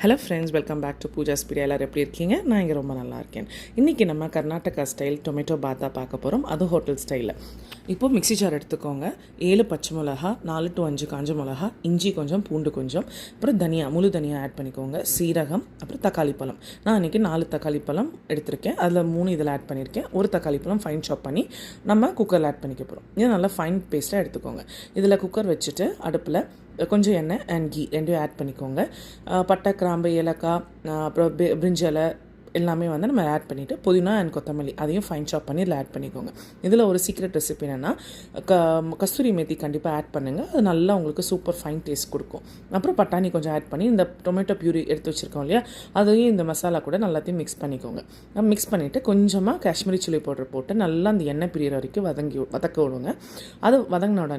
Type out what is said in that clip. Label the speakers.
Speaker 1: Hello friends, welcome back to Pooja ஸ்பீடியா. எல்லோரும் எப்படி இருக்கீங்க? நான் இங்கே ரொம்ப நல்லா இருக்கேன். இன்றைக்கி நம்ம கர்நாடகா ஸ்டைல் டொமேட்டோ பாத்தா பார்க்க போகிறோம், அது ஹோட்டல் ஸ்டைலில். இப்போது மிக்ஸி ஜார் எடுத்துக்கோங்க. 7 பச்சை மிளகா, 4 to 5 காஞ்ச மிளகா, இஞ்சி கொஞ்சம், பூண்டு கொஞ்சம், அப்புறம் தனியா, முழு தனியா ஆட் பண்ணிக்கோங்க, சீரகம், அப்புறம் தக்காளி பழம். நான் இன்றைக்கி 4 தக்காளி பழம் எடுத்திருக்கேன். அதில் 3 இதில் ஆட் பண்ணியிருக்கேன். ஒரு தக்காளி பழம் ஃபைன் சாப் பண்ணி நம்ம குக்கரில் ஆட் பண்ணிக்க போகிறோம். இது நல்லா ஃபைன் பேஸ்ட்டாக எடுத்துக்கோங்க. இதில் குக்கர் வச்சுட்டு அடுப்பில் கொஞ்சம் எண்ணெய் அண்ட் கீ ரெண்டையும் ஆட் பண்ணிக்கோங்க. பட்டை, கிராம்பு, ஏலக்காய், அப்புறம் பிரிஞ்சலை எல்லாமே வந்து நம்ம ஆட் பண்ணிவிட்டு புதினா அண்ட் கொத்தமல்லி அதையும் ஃபைன் சாப் பண்ணி இதில் ஆட் பண்ணிக்கோங்க. இதில் ஒரு சீக்ரெட் ரெசிபி என்னென்னா, கஸ்தூரி மேத்தி கண்டிப்பாக ஆட் பண்ணுங்கள். அது நல்லா உங்களுக்கு சூப்பர் ஃபைன் டேஸ்ட் கொடுக்கும். அப்புறம் பட்டாணி கொஞ்சம் ஆட் பண்ணி இந்த டொமேட்டோ பியூரி எடுத்து வச்சுருக்கோம் இல்லையா, அதையும் இந்த மசாலா கூட எல்லாத்தையும் மிக்ஸ் பண்ணிக்கோங்க. மிக்ஸ் பண்ணிவிட்டு கொஞ்சமாக காஷ்மீரி சில்லி பவுடர் போட்டு நல்லா அந்த எண்ணெய் பிரியிற வரைக்கும் வதக்க விடுங்க. அது வதங்கின உடனே